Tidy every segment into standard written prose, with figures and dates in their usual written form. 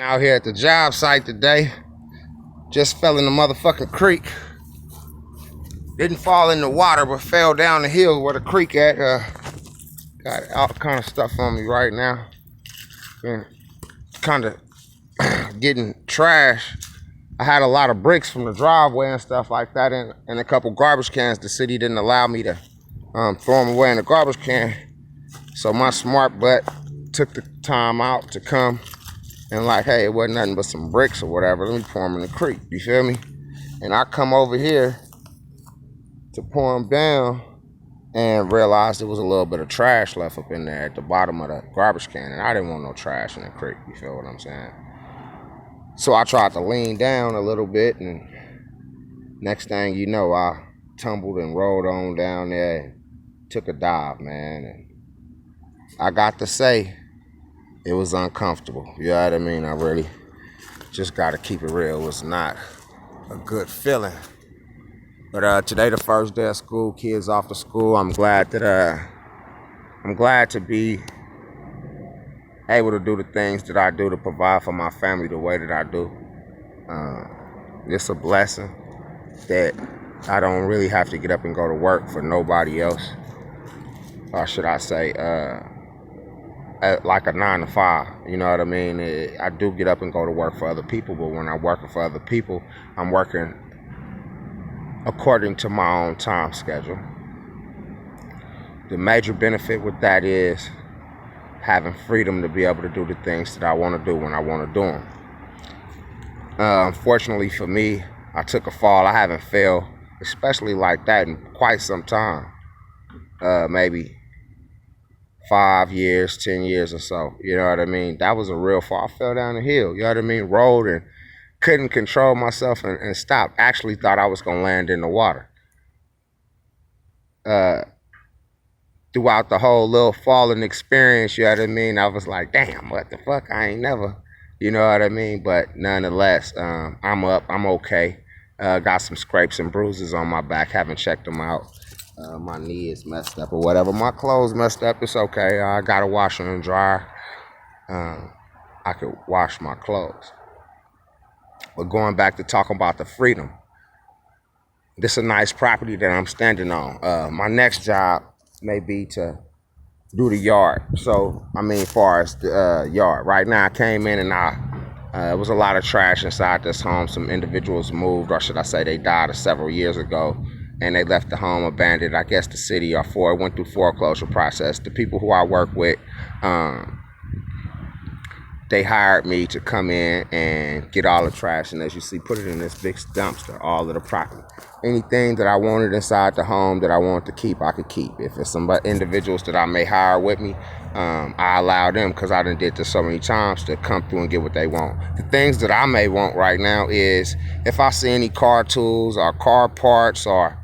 Out here at the job site today. Just fell in the motherfucking creek. Didn't fall in the water, but fell down the hill where the creek at. Got all kind of stuff on me right now. Been kind of getting trash. I had a lot of bricks from the driveway and stuff like that, and a couple garbage cans. The city didn't allow me to throw them away in the garbage can. So my smart butt took the time out to come and like, hey, it wasn't nothing but some bricks or whatever. Let me pour them in the creek. You feel me? And I come over here to pour them down and realized there was a little bit of trash left up in there at the bottom of the garbage can. And I didn't want no trash in the creek. You feel what I'm saying? So I tried to lean down a little bit, and next thing you know, I tumbled and rolled on down there and took a dive, man. And I got to say, it was uncomfortable. You know what I mean? I really just got to keep it real. It was not a good feeling. But today, the first day of school, kids off to school. I'm glad to be able to do the things that I do to provide for my family the way that I do. It's a blessing that I don't really have to get up and go to work for nobody else. Or should I say, like a 9 to 5, you know what I mean? I do get up and go to work for other people, but when I'm working for other people, I'm working according to my own time schedule. The major benefit with that is having freedom to be able to do the things that I want to do when I want to do them. Unfortunately for me, I took a fall. I haven't failed, especially like that, in quite some time. Maybe 5 years, 10 years or so. You know what I mean? That was a real fall. I fell down the hill. You know what I mean? Rolled and couldn't control myself and stopped. Actually thought I was going to land in the water. Throughout the whole little falling experience, you know what I mean? I was like, damn, what the fuck? I ain't never, you know what I mean? But nonetheless, I'm up. I'm okay. Got some scrapes and bruises on my back. Haven't checked them out. My knee is messed up or whatever. My clothes messed up. It's okay. I got a washer and dryer. I could wash my clothes. But going back to talking about the freedom, this is a nice property that I'm standing on. My next job may be to do the yard. So, I mean, as far as the yard. Right now, I came in and it was a lot of trash inside this home. Some individuals moved, or should I say they died several years ago, and they left the home abandoned. I guess the city went through foreclosure process. The people who I work with, they hired me to come in and get all the trash, and as you see, put it in this big dumpster, all of the property. Anything that I wanted inside the home that I wanted to keep, I could keep. If it's some individuals that I may hire with me, I allow them, because I done did this so many times, to come through and get what they want. The things that I may want right now is if I see any car tools or car parts or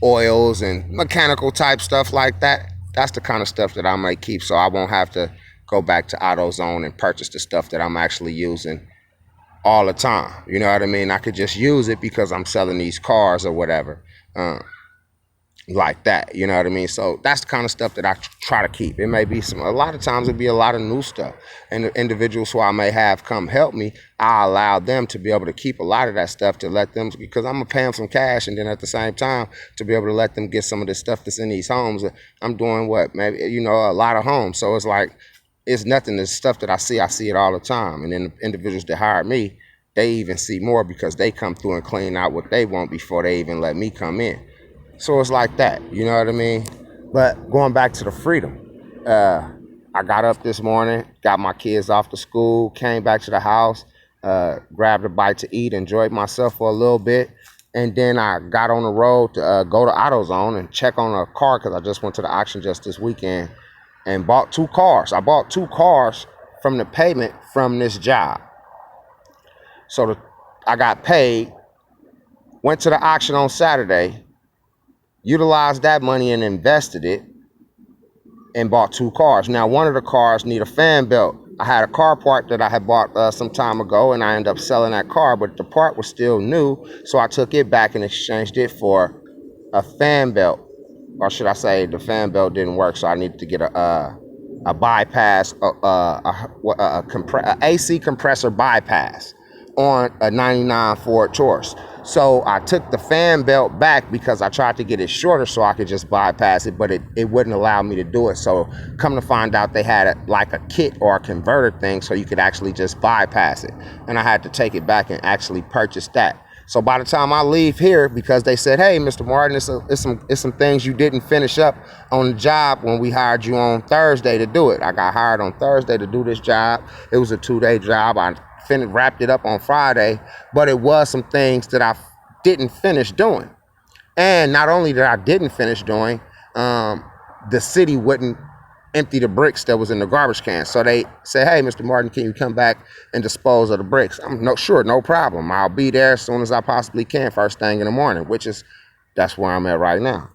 oils and mechanical type stuff like that, that's the kind of stuff that I might keep, so I won't have to go back to AutoZone and purchase the stuff that I'm actually using all the time. You know what I mean? I could just use it because I'm selling these cars or whatever, like that. You know what I mean? So that's the kind of stuff that I try to keep. It may be a lot of times it'd be a lot of new stuff. And the individuals who I may have come help me, I allow them to be able to keep a lot of that stuff, to let them, because I'm gonna pay them some cash, and then at the same time to be able to let them get some of the stuff that's in these homes. I'm doing a lot of homes. So it's like, it's nothing. The stuff that I see it all the time. And then the individuals that hired me, they even see more because they come through and clean out what they want before they even let me come in. So it's like that, you know what I mean? But going back to the freedom, I got up this morning, got my kids off to school, came back to the house, grabbed a bite to eat, enjoyed myself for a little bit. And then I got on the road to go to AutoZone and check on a car, because I just went to the auction just this weekend and bought 2 cars. I bought 2 cars from the payment from this job. So I got paid, went to the auction on Saturday, utilized that money and invested it, and bought 2 cars. Now, one of the cars need a fan belt. I had a car part that I had bought some time ago, and I ended up selling that car, but the part was still new, so I took it back and exchanged it for a fan belt. Or should I say, the fan belt didn't work, so I needed to get a a bypass, a AC compressor bypass on a 99 Ford Taurus. So I took the fan belt back because I tried to get it shorter so I could just bypass it, but it wouldn't allow me to do it. So come to find out, they had like a kit or a converter thing so you could actually just bypass it. And I had to take it back and actually purchase that. So by the time I leave here, because they said, hey, Mr. Martin, it's some things you didn't finish up on the job when we hired you on Thursday to do it. I got hired on Thursday to do this job. It was a 2-day job. I wrapped it up on Friday, but it was some things that I didn't finish doing. And not only that I didn't finish doing, the city wouldn't empty the bricks that was in the garbage can. So they said, hey, Mr. Martin, can you come back and dispose of the bricks? I'm sure, no problem. I'll be there as soon as I possibly can, first thing in the morning, that's where I'm at right now.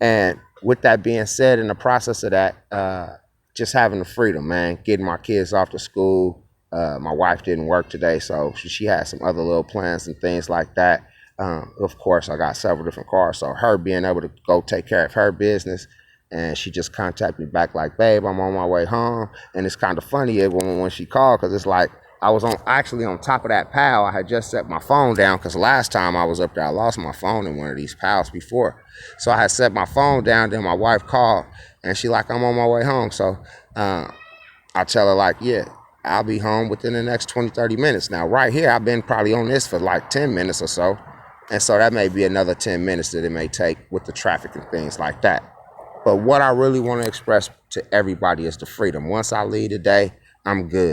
And with that being said, in the process of that, just having the freedom, man, getting my kids off to school. My wife didn't work today, so she had some other little plans and things like that. Of course, I got several different cars, so her being able to go take care of her business, and she just contacted me back like, babe, I'm on my way home. And it's kind of funny when she called, because it's like I was actually on top of that pile. I had just set my phone down because last time I was up there, I lost my phone in one of these piles before. So I had set my phone down, then my wife called, and she like, I'm on my way home. So I tell her like, yeah, I'll be home within the next 20, 30 minutes. Now, right here, I've been probably on this for like 10 minutes or so. And so that may be another 10 minutes that it may take with the traffic and things like that. But what I really want to express to everybody is the freedom. Once I leave today, I'm good.